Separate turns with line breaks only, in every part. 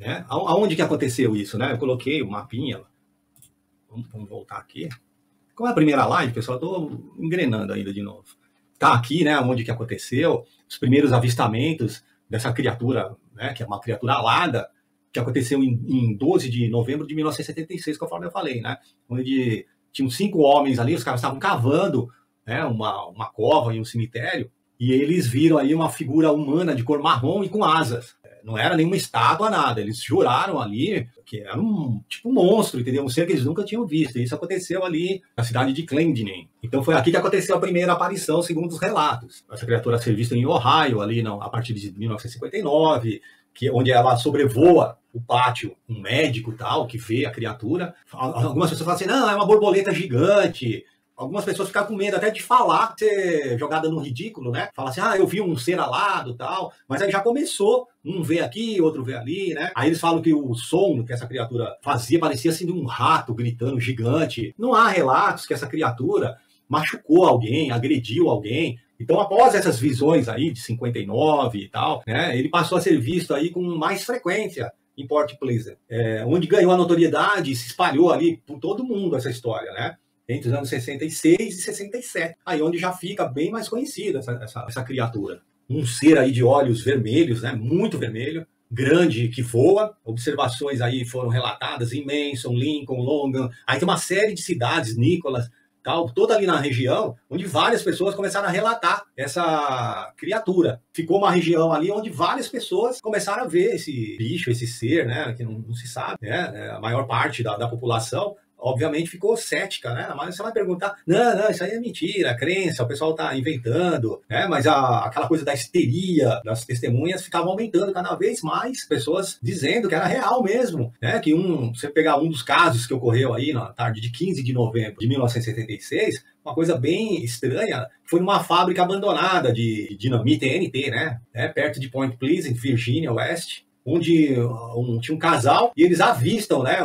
né? Aonde que aconteceu isso, né? Eu coloquei o mapinha. Vamos voltar aqui. Como é a primeira live, pessoal, eu estou engrenando ainda de novo. Tá aqui, né, onde que aconteceu, os primeiros avistamentos dessa criatura, né, que é uma criatura alada, que aconteceu em 12 de novembro de 1976, conforme eu falei, né, onde tinham 5 homens ali, os caras estavam cavando, né, uma cova em um cemitério, e eles viram aí uma figura humana de cor marrom e com asas. Não era nenhuma estátua, nada. Eles juraram ali que era tipo um monstro, entendeu? Um ser que eles nunca tinham visto. E isso aconteceu ali na cidade de Clendenin. Então foi aqui que aconteceu a primeira aparição, segundo os relatos. Essa criatura ser vista em Ohio, ali a partir de 1959, onde ela sobrevoa o pátio, um médico tal, que vê a criatura. Algumas pessoas falam assim, não, é uma borboleta gigante. Algumas pessoas ficam com medo até de falar, ser jogada no ridículo, né? Fala assim, eu vi um ser alado e tal. Mas aí já começou, um vê aqui, outro vê ali, né? Aí eles falam que o som que essa criatura fazia parecia assim de um rato gritando gigante. Não há relatos que essa criatura machucou alguém, agrediu alguém. Então, após essas visões aí de 59 e tal, né? Ele passou a ser visto aí com mais frequência em Port Pleasant, onde ganhou a notoriedade e se espalhou ali por todo mundo essa história, né? Entre os anos 66 e 67, aí onde já fica bem mais conhecida essa criatura. Um ser aí de olhos vermelhos, né, muito vermelho, grande, que voa. Observações aí foram relatadas em Manson, Lincoln, Logan. Aí tem uma série de cidades, Nicholas, tal, toda ali na região, onde várias pessoas começaram a relatar essa criatura. Ficou uma região ali onde várias pessoas começaram a ver esse bicho, esse ser, né, que não se sabe, né, a maior parte da população obviamente ficou cética, né? Mas você vai perguntar, não, isso aí é mentira, crença, o pessoal tá inventando, né? Mas aquela coisa da histeria das testemunhas ficava aumentando cada vez mais, pessoas dizendo que era real mesmo, né? Que você pegar um dos casos que ocorreu aí na tarde de 15 de novembro de 1976, uma coisa bem estranha, foi numa fábrica abandonada de dinamite TNT, né? Perto de Point Pleasant, Virgínia Oeste, onde tinha um casal e eles avistam, né?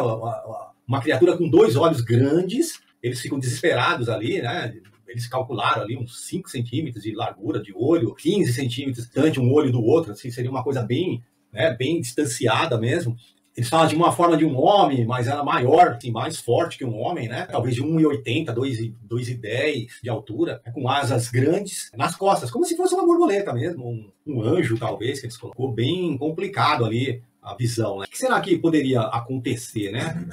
Uma criatura com 2 olhos grandes, eles ficam desesperados ali, né? Eles calcularam ali uns 5 centímetros de largura de olho, 15 centímetros distante um olho do outro, assim, seria uma coisa bem, né, bem distanciada mesmo. Eles falam de uma forma de um homem, mas era maior, assim, mais forte que um homem, né? Talvez de 1,80, 2,10 de altura, com asas grandes nas costas, como se fosse uma borboleta mesmo, um anjo, talvez, que eles colocou. Bem complicado ali a visão, né? O que será que poderia acontecer, né?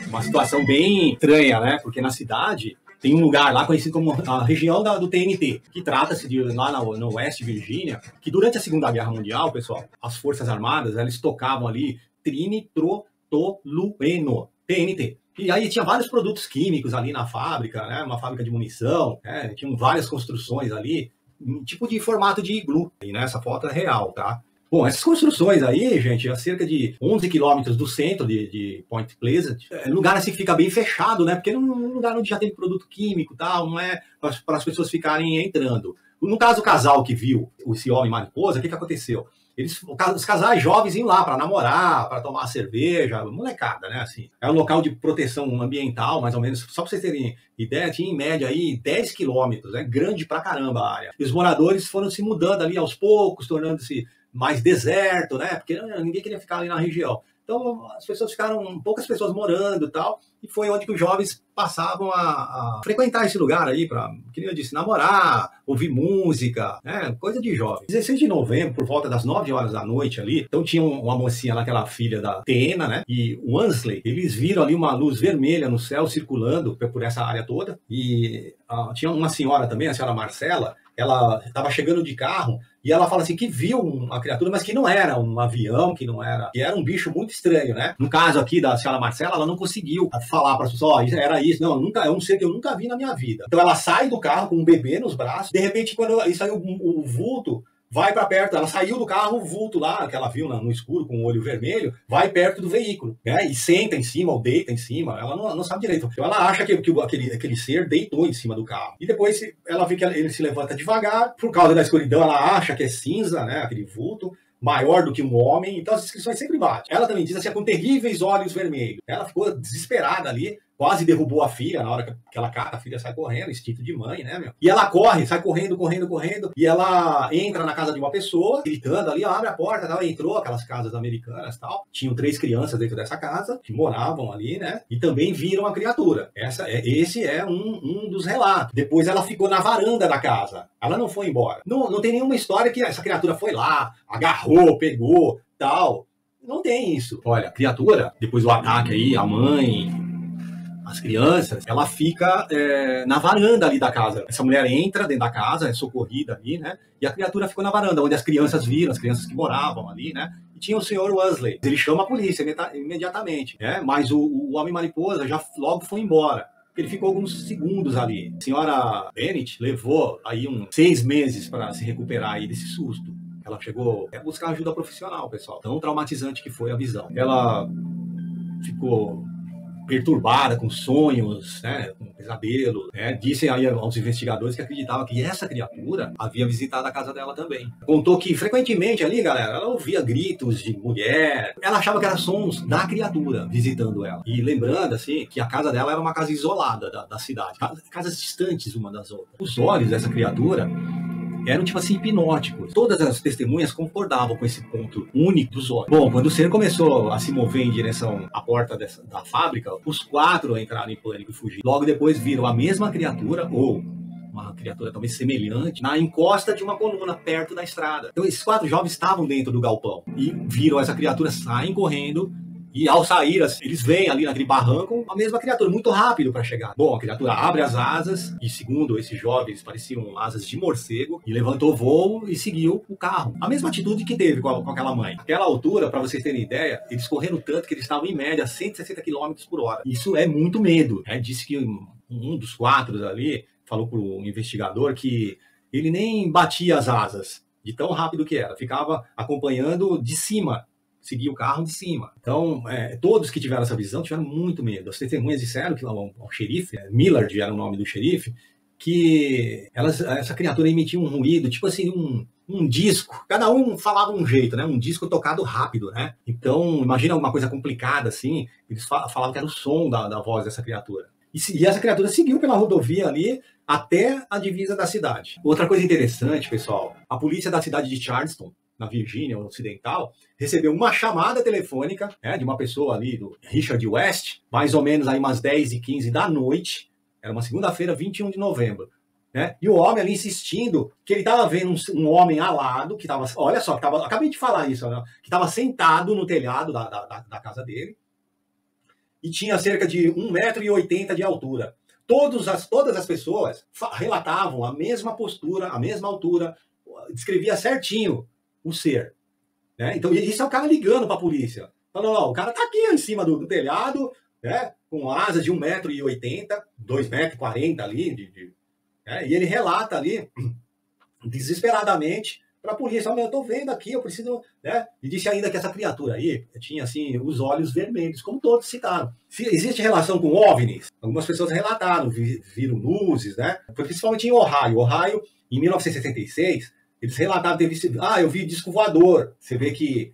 Uma situação bem estranha, né? Porque na cidade tem um lugar lá conhecido como a região do TNT, que trata-se de lá no West Virginia, que durante a Segunda Guerra Mundial, pessoal, as Forças Armadas, elas tocavam ali trinitrotolueno, TNT. E aí tinha vários produtos químicos ali na fábrica, né? Uma fábrica de munição, né? Tinham várias construções ali, tipo de formato de iglu. E nessa foto é real, tá? Bom, essas construções aí, gente, a cerca de 11 quilômetros do centro de Point Pleasant, é um lugar assim que fica bem fechado, né? Porque é um lugar onde já tem produto químico e tal, não é para as pessoas ficarem entrando. No caso, o casal que viu esse homem mariposa, o que aconteceu? Os casais jovens iam lá para namorar, para tomar cerveja, molecada, né? Assim, é um local de proteção ambiental, mais ou menos, só para vocês terem ideia, tinha em média aí 10 quilômetros, é grande pra caramba a área. E os moradores foram se mudando ali aos poucos, tornando-se mais deserto, né? Porque ninguém queria ficar ali na região. Então, as pessoas ficaram, poucas pessoas morando e tal, e foi onde que os jovens passavam a frequentar esse lugar aí para, como eu disse, namorar, ouvir música, né? Coisa de jovem. 16 de novembro, por volta das 9 horas da noite ali, então tinha uma mocinha lá, aquela filha da Teena, né? E o Ansley, eles viram ali uma luz vermelha no céu circulando por essa área toda, e tinha uma senhora também, a senhora Marcela, ela estava chegando de carro e ela fala assim que viu uma criatura, mas que não era um avião, que era um bicho muito estranho, né? No caso aqui da senhora Marcela, ela não conseguiu falar para as pessoas, era isso, não, é um ser que eu nunca vi na minha vida. Então ela sai do carro com um bebê nos braços, de repente quando isso aí o vulto vai para perto, ela saiu do carro, o vulto lá, que ela viu no escuro com o olho vermelho, vai perto do veículo, né? E senta em cima ou deita em cima, ela não sabe direito. Então ela acha que aquele ser deitou em cima do carro. E depois ela vê que ele se levanta devagar, por causa da escuridão, ela acha que é cinza, né? Aquele vulto, maior do que um homem, então as descrições sempre batem. Ela também diz assim, com terríveis olhos vermelhos. Ela ficou desesperada ali, quase derrubou a filha na hora que ela cata, a filha sai correndo, instinto de mãe, né, meu? E ela corre, sai correndo, e ela entra na casa de uma pessoa, gritando ali, abre a porta, ela entrou, aquelas casas americanas, tal. Tinham 3 crianças dentro dessa casa, que moravam ali, né, e também viram a criatura. Esse é um dos relatos. Depois ela ficou na varanda da casa, ela não foi embora. Não tem nenhuma história que essa criatura foi lá, agarrou, pegou, tal. Não tem isso. Olha, a criatura, depois do ataque aí, a mãe, as crianças, ela fica na varanda ali da casa. Essa mulher entra dentro da casa, é socorrida ali, né? E a criatura ficou na varanda, onde as crianças viram, as crianças que moravam ali, né? E tinha o senhor Wesley. Ele chama a polícia imediatamente, né? Mas o Homem-Mariposa já logo foi embora. Ele ficou alguns segundos ali. A senhora Bennett levou aí uns 6 meses para se recuperar aí desse susto. Ela chegou a buscar ajuda profissional, pessoal. Tão traumatizante que foi a visão. Ela ficou perturbada com sonhos, né, com pesadelos, né? Disse aí aos investigadores que acreditavam que essa criatura havia visitado a casa dela também. Contou que frequentemente ali, galera, ela ouvia gritos de mulher. Ela achava que eram sons da criatura visitando ela. E lembrando, assim, que a casa dela era uma casa isolada da cidade. Casas distantes uma das outras. Os olhos dessa criatura eram, tipo assim, hipnóticos. Todas as testemunhas concordavam com esse ponto único dos olhos. Bom, quando o ser começou a se mover em direção à porta da fábrica, os 4 entraram em pânico e fugiram. Logo depois viram a mesma criatura, ou uma criatura talvez semelhante, na encosta de uma coluna perto da estrada. Então esses 4 jovens estavam dentro do galpão e viram essa criatura, saem correndo. E ao sair, eles veem ali naquele barranco a mesma criatura, muito rápido para chegar. Bom, a criatura abre as asas, e segundo esses jovens, pareciam asas de morcego, e levantou voo e seguiu o carro. A mesma atitude que teve com aquela mãe. Naquela altura, para vocês terem ideia, eles correram tanto que eles estavam em média 160 km por hora. Isso é muito medo. Disse que um dos 4 ali falou para o investigador que ele nem batia as asas, de tão rápido que era. Ficava acompanhando de cima. Seguir o carro de cima. Então, todos que tiveram essa visão tiveram muito medo. As testemunhas disseram que o xerife, Millard era o nome do xerife, que essa criatura emitia um ruído, tipo assim, um disco. Cada um falava um jeito, né? Um disco tocado rápido, né? Então, imagina alguma coisa complicada assim, eles falavam que era o som da voz dessa criatura. E essa criatura seguiu pela rodovia ali até a divisa da cidade. Outra coisa interessante, pessoal, a polícia da cidade de Charleston, na Virgínia Ocidental, recebeu uma chamada telefônica, de uma pessoa ali, do Richard West, mais ou menos aí umas 10h15 da noite, era uma segunda-feira, 21 de novembro, né? E o homem ali insistindo que ele estava vendo um homem alado, que estava, olha só, acabei de falar isso, né? Que estava sentado no telhado da casa dele, e tinha cerca de 1,80 m de altura. Todas as pessoas relatavam a mesma postura, a mesma altura, descrevia certinho o ser, né? Então isso é o cara ligando para a polícia, falando, ó, o cara tá aqui em cima do telhado, né, com asas de 1,80 m, 2,40 m ali, né, e ele relata ali desesperadamente para a polícia, eu tô vendo aqui, eu preciso, né? E disse ainda que essa criatura aí tinha assim os olhos vermelhos, como todos citaram. Se existe relação com OVNIs, algumas pessoas relataram, viram luzes, né? Principalmente em Ohio, em 1976. Eles relataram ter visto, eu vi disco voador. Você vê que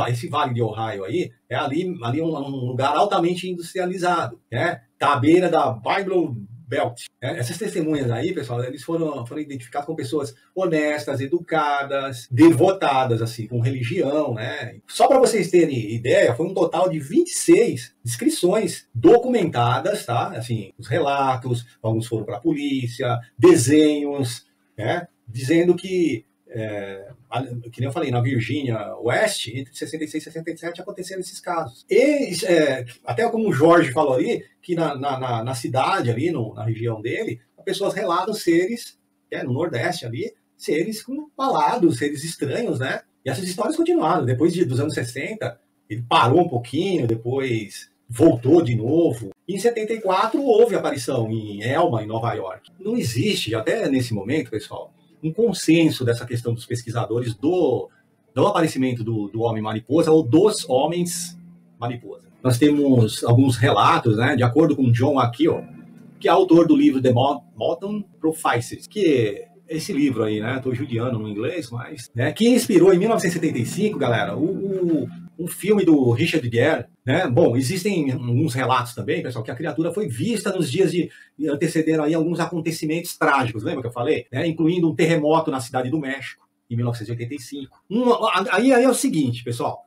esse vale de Ohio aí é ali um lugar altamente industrializado, né? Tá à beira da Bible Belt. Essas testemunhas aí, pessoal, eles foram identificados como pessoas honestas, educadas, devotadas, assim, com religião, né? Só para vocês terem ideia, foi um total de 26 descrições documentadas, tá? Assim, os relatos, alguns foram para a polícia, desenhos, né? Dizendo que nem eu falei, na Virgínia West, entre 66 e 67 aconteceram esses casos. E até como o Jorge falou ali, que na cidade ali, na região dele, as pessoas relatam seres, no Nordeste ali, seres malados, seres estranhos, né? E essas histórias continuaram. Depois dos anos 60, ele parou um pouquinho, depois voltou de novo. E em 74 houve aparição em Elma, em Nova York. Não existe, até nesse momento, pessoal, um consenso dessa questão dos pesquisadores do aparecimento do Homem-Mariposa ou dos Homens-Mariposa. Nós temos alguns relatos, né, de acordo com John Akio, que é autor do livro The Mountain Prophecies, que é esse livro aí, né, estou judiando no inglês, mas, né, que inspirou em 1975, galera, um filme do Richard Gere, né? Bom, existem alguns relatos também, pessoal, que a criatura foi vista nos dias de antecederam aí alguns acontecimentos trágicos, lembra que eu falei? Né? Incluindo um terremoto na cidade do México, em 1985. Aí é o seguinte, pessoal,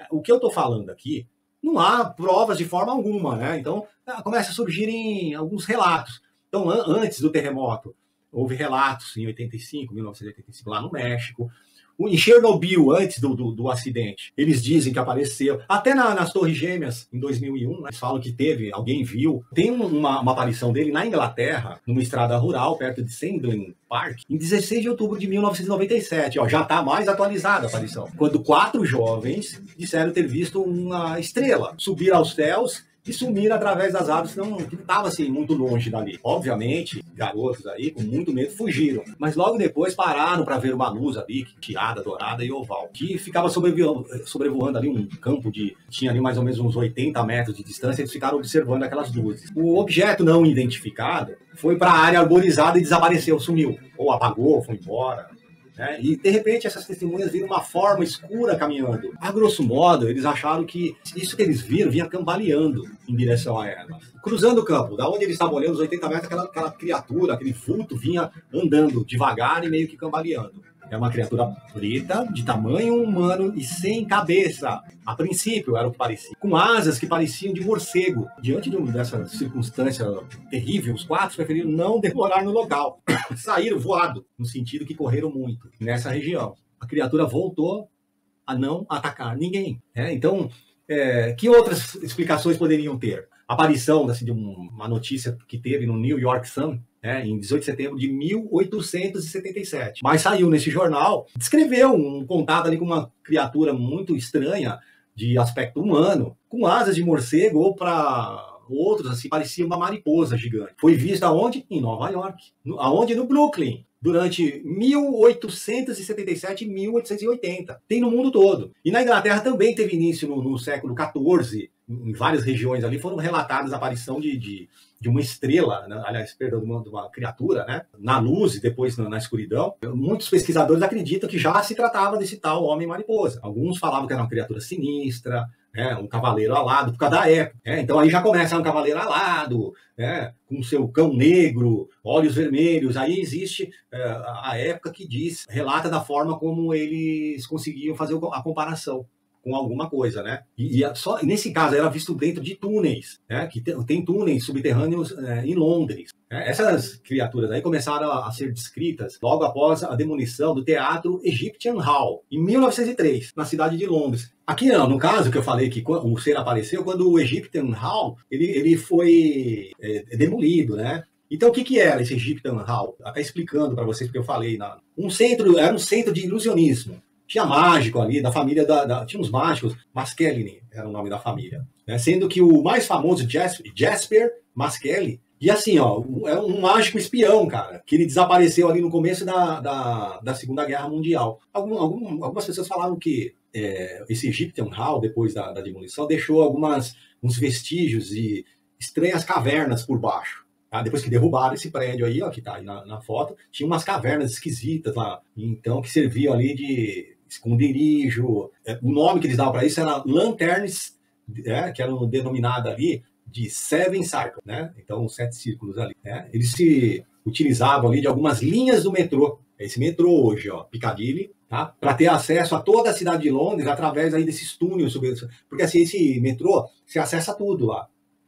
o que eu estou falando aqui, não há provas de forma alguma, né? Então, começa a surgirem alguns relatos. Então, antes do terremoto, houve relatos em 1985, lá no México. Em Chernobyl, antes do acidente, eles dizem que apareceu. Até nas Torres Gêmeas, em 2001, né, eles falam que teve, alguém viu. Tem uma aparição dele na Inglaterra, numa estrada rural, perto de Sandling Park, em 16 de outubro de 1997. Ó, já está mais atualizada a aparição. Quando 4 jovens disseram ter visto uma estrela subir aos céus e sumiram através das árvores, que não estava assim muito longe dali. Obviamente, garotos aí com muito medo fugiram, mas logo depois pararam para ver uma luz ali, tirada, dourada e oval, que ficava sobrevoando ali um campo tinha ali mais ou menos uns 80 metros de distância. Eles ficaram observando aquelas luzes. O objeto não identificado foi para a área arborizada e desapareceu, sumiu, ou apagou, foi embora. E, de repente, essas testemunhas viram uma forma escura caminhando. A grosso modo, eles acharam que isso que eles viram vinha cambaleando em direção a elas. Cruzando o campo, da onde eles estavam olhando, os 80 metros, aquela criatura, aquele vulto vinha andando devagar e meio que cambaleando. É uma criatura preta, de tamanho humano e sem cabeça. A princípio era o que parecia. Com asas que pareciam de morcego. Diante dessa circunstância terrível, os 4 preferiram não demorar no local. Saíram voado, no sentido que correram muito nessa região. A criatura voltou a não atacar ninguém. Então, que outras explicações poderiam ter? A aparição assim, de uma notícia que teve no New York Sun, em 18 de setembro de 1877. Mas saiu nesse jornal, descreveu um contato ali com uma criatura muito estranha, de aspecto humano, com asas de morcego, ou para outros, assim, parecia uma mariposa gigante. Foi vista aonde? Em Nova York. Aonde? No Brooklyn. Durante 1877 e 1880. Tem no mundo todo. E na Inglaterra também teve início no século XIV. Em várias regiões ali foram relatadas a aparição de uma estrela, né? Aliás, perdão, de uma criatura, né? Na luz e depois na escuridão. Muitos pesquisadores acreditam que já se tratava desse tal homem-mariposa. Alguns falavam que era uma criatura sinistra, um cavaleiro alado, por causa da época. Então aí já começa um cavaleiro alado, com seu cão negro, olhos vermelhos. Aí existe a época que relata da forma como eles conseguiam fazer a comparação com alguma coisa, né? E só nesse caso era visto dentro de túneis, que tem túneis subterrâneos em Londres. Essas criaturas aí começaram a ser descritas logo após a demolição do Teatro Egyptian Hall, em 1903, na cidade de Londres. Aqui não, no caso que eu falei que o ser apareceu, quando o Egyptian Hall ele foi demolido, né? Então, o que era esse Egyptian Hall? Até explicando para vocês, porque eu falei, era um centro de ilusionismo. Tinha mágico ali, da família tinha uns mágicos, Maskelyne era o nome da família. Sendo que o mais famoso, Jasper Maskelyne, e assim, é um mágico espião, cara, que ele desapareceu ali no começo da Segunda Guerra Mundial. Algumas pessoas falaram que esse Egyptian Hall, depois da demolição, deixou uns vestígios de estranhas cavernas por baixo. Depois que derrubaram esse prédio aí, que está aí na foto, tinha umas cavernas esquisitas lá, então, que serviam ali de esconderijo. O nome que eles davam para isso era Lanterns, que eram denominadas ali de Seven Circles, né? Então, 7 círculos ali. Eles se utilizavam ali de algumas linhas do metrô. Esse metrô hoje, Piccadilly, tá? Para ter acesso a toda a cidade de Londres através aí desses túneis. Porque assim, esse metrô, você acessa tudo lá.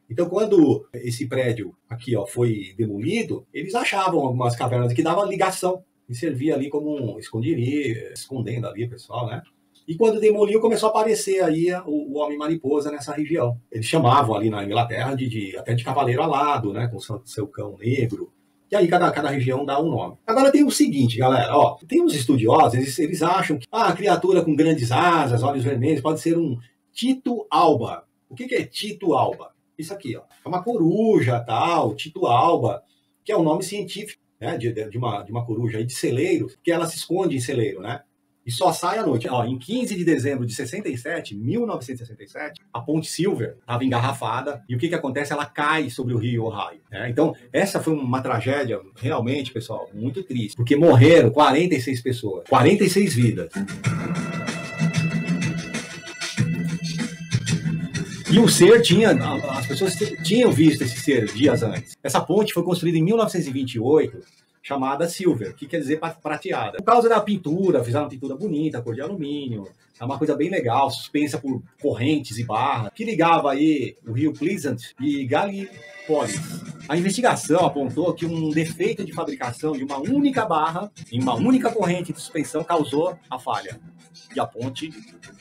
Então, quando esse prédio aqui foi demolido, eles achavam algumas cavernas que davam ligação e servia ali como um escondendo ali o pessoal, né? E quando demoliu, começou a aparecer aí o Homem-Mariposa nessa região. Eles chamavam ali na Inglaterra até de cavaleiro alado, né? Com seu cão negro. E aí cada região dá um nome. Agora tem o seguinte, galera, tem uns estudiosos, eles acham que a criatura com grandes asas, olhos vermelhos, pode ser um Tito alba. O que é Tito alba? Isso aqui, é uma coruja, tal, Tito alba, que é o nome científico, né, de uma coruja aí de celeiro, que ela se esconde em celeiro, né? E só sai à noite. Em 15 de dezembro de 1967, a Ponte Silver estava engarrafada e o que acontece? Ela cai sobre o rio Ohio. Então, essa foi uma tragédia realmente, pessoal, muito triste, porque morreram 46 pessoas, 46 vidas. E o ser tinha, as pessoas tinham visto esse ser dias antes. Essa ponte foi construída em 1928, chamada Silver, que quer dizer prateada. Por causa da pintura, fizeram uma pintura bonita, cor de alumínio, é uma coisa bem legal, suspensa por correntes e barras, que ligava aí o rio Pleasant e Gallipolis. A investigação apontou que um defeito de fabricação de uma única barra, em uma única corrente de suspensão, causou a falha. E a ponte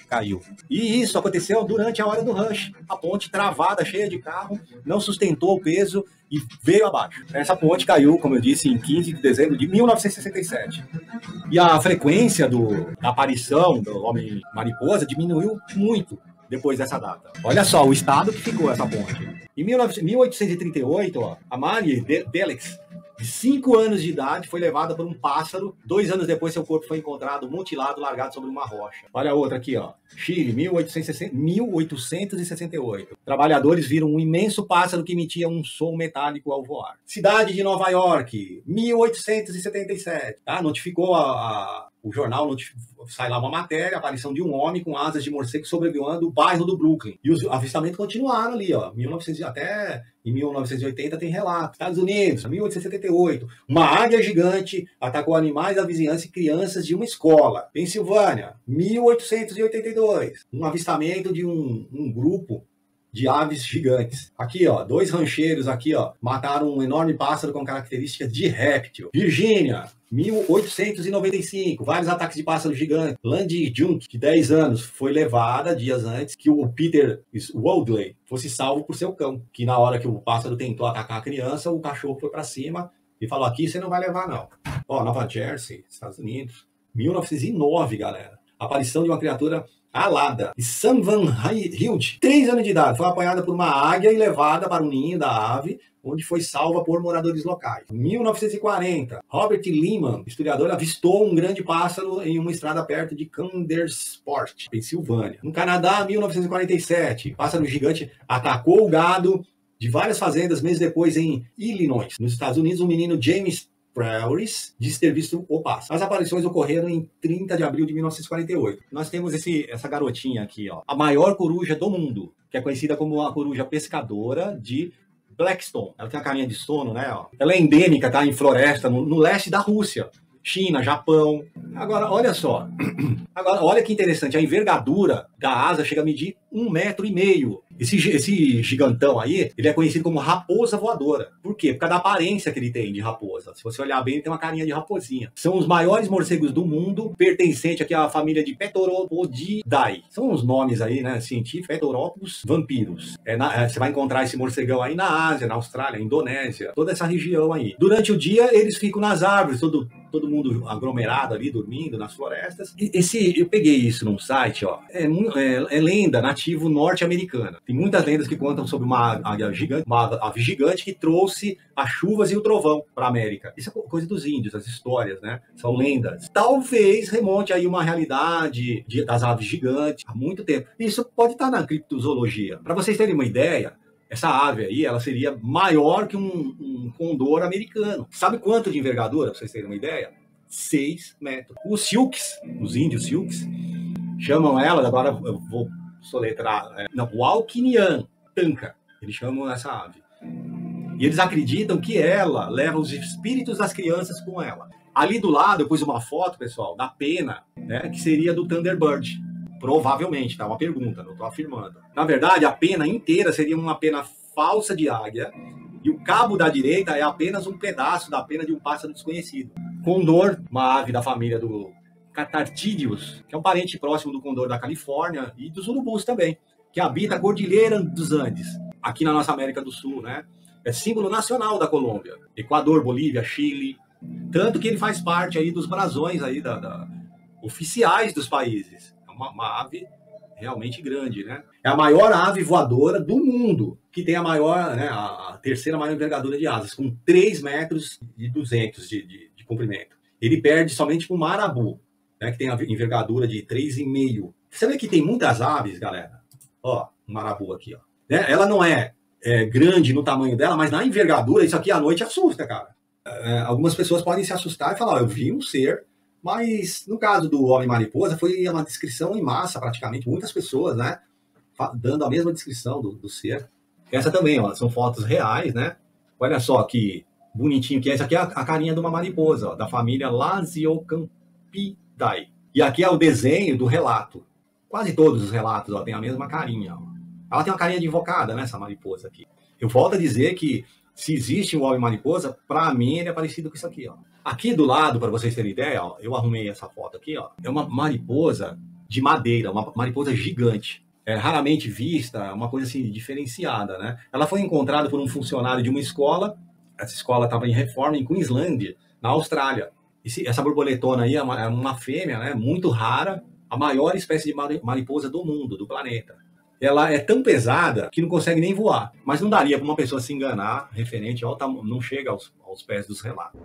caiu. E isso aconteceu durante a hora do rush. A ponte travada, cheia de carro, não sustentou o peso e veio abaixo. Essa ponte caiu, como eu disse, em 15 de dezembro de 1967. E a frequência da aparição do Homem-Mariposa diminuiu muito depois dessa data. Olha só o estado que ficou essa ponte. Em 1838, ó, a Mary Delix, de 5 anos de idade, foi levada por um pássaro. 2 anos depois, seu corpo foi encontrado mutilado, largado sobre uma rocha. Olha a outra aqui, ó. Chile, 1868. Trabalhadores viram um imenso pássaro que emitia um som metálico ao voar. Cidade de Nova York, 1877. Tá? Notificou o jornal, sai lá uma matéria, a aparição de um homem com asas de morcego sobrevoando o bairro do Brooklyn. E os avistamentos continuaram ali, ó. 1900, até em 1980 tem relato. Estados Unidos, 1878. Uma águia gigante atacou animais da vizinhança e crianças de uma escola. Pensilvânia, 1882. Um avistamento de um grupo de aves gigantes. Aqui, ó, 2 rancheiros aqui, ó, mataram um enorme pássaro com características de réptil. Virgínia, 1895, vários ataques de pássaros gigantes. Landy Junk, de 10 anos, foi levada dias antes que o Peter Waldley fosse salvo por seu cão, que na hora que o pássaro tentou atacar a criança, o cachorro foi para cima e falou, aqui você não vai levar não. Ó, Nova Jersey, Estados Unidos, 1909, galera. Aparição de uma criatura alada. E Sam Van Hilt, 3 anos de idade, foi apanhada por uma águia e levada para o ninho da ave, onde foi salva por moradores locais. 1940, Robert Lehman, historiador, avistou um grande pássaro em uma estrada perto de Kundersport, Pensilvânia. No Canadá, 1947, pássaro gigante atacou o gado de várias fazendas meses depois em Illinois. Nos Estados Unidos, um menino James Prairies disse ter visto o pássaro. As aparições ocorreram em 30 de abril de 1948. Nós temos essa garotinha aqui, ó, a maior coruja do mundo, que é conhecida como a coruja pescadora de Blackstone. Ela tem a carinha de sono, né? Ó. Ela é endêmica, tá? Em floresta, no leste da Rússia. China, Japão. Agora, olha só. Agora, olha que interessante. A envergadura da asa chega a medir 1,5 metro. Esse gigantão aí, ele é conhecido como raposa voadora. Por quê? Por causa da aparência que ele tem de raposa. Se você olhar bem, ele tem uma carinha de raposinha. São os maiores morcegos do mundo, pertencente aqui à família de Pteropodidae. São os nomes aí, né, científicos, Pteropus vampiros. Você vai encontrar esse morcegão aí na Ásia, na Austrália, na Indonésia, toda essa região aí. Durante o dia, eles ficam nas árvores, todo mundo aglomerado ali, dormindo nas florestas. Eu peguei isso num site, ó. É lenda nativo norte-americana. Tem muitas lendas que contam sobre uma águia gigante, uma ave gigante que trouxe as chuvas e o trovão para a América. Isso é coisa dos índios, as histórias, né? São lendas. Talvez remonte aí uma realidade das aves gigantes há muito tempo. Isso pode estar na criptozoologia. Para vocês terem uma ideia, essa ave aí, ela seria maior que um condor americano. Sabe quanto de envergadura, para vocês terem uma ideia? 6 metros. Os Sioux, os índios Sioux, chamam ela, agora eu vou soletrar, Walkinian Tanka, eles chamam essa ave. E eles acreditam que ela leva os espíritos das crianças com ela. Ali do lado, eu pus uma foto, pessoal, da pena, né, que seria do Thunderbird. Provavelmente, tá? Uma pergunta, não estou afirmando. Na verdade, a pena inteira seria uma pena falsa de águia, e o cabo da direita é apenas um pedaço da pena de um pássaro desconhecido. Condor, uma ave da família do Catartídeos, que é um parente próximo do condor da Califórnia e dos urubus também, que habita a Cordilheira dos Andes, aqui na nossa América do Sul, né? É símbolo nacional da Colômbia, Equador, Bolívia, Chile, tanto que ele faz parte aí dos brasões aí oficiais dos países. É uma ave realmente grande, né? É a maior ave voadora do mundo, que tem a maior, né, a terceira maior envergadura de asas, com 3,2 metros de comprimento. Ele perde somente para o marabu, né, que tem a envergadura de 3,5. Você vê que tem muitas aves, galera. Ó, um marabu aqui, ó. Né? Ela não é grande no tamanho dela, mas na envergadura, isso aqui à noite assusta, cara. Algumas pessoas podem se assustar e falar, eu vi um ser, mas no caso do Homem-Mariposa foi uma descrição em massa, praticamente, muitas pessoas, né, dando a mesma descrição do ser. Essa também, ó, são fotos reais, né? Olha só que bonitinho que é. Essa aqui é a carinha de uma mariposa, ó, da família Lasiocampidae. E aqui é o desenho do relato. Quase todos os relatos ó, têm a mesma carinha. Ó. Ela tem uma carinha de invocada, né, essa mariposa aqui. Eu volto a dizer que se existe um homem-mariposa, para mim ele é parecido com isso aqui. Ó. Aqui do lado, para vocês terem ideia, ó, eu arrumei essa foto aqui. Ó, é uma mariposa de madeira, uma mariposa gigante. É raramente vista, uma coisa assim diferenciada, né? Ela foi encontrada por um funcionário de uma escola. Essa escola estava em reforma em Queensland, na Austrália. Essa borboletona aí é uma fêmea, né? Muito rara, a maior espécie de mariposa do mundo, do planeta. Ela é tão pesada que não consegue nem voar. Mas não daria para uma pessoa se enganar referente ao tamanho, não chega aos pés dos relatos.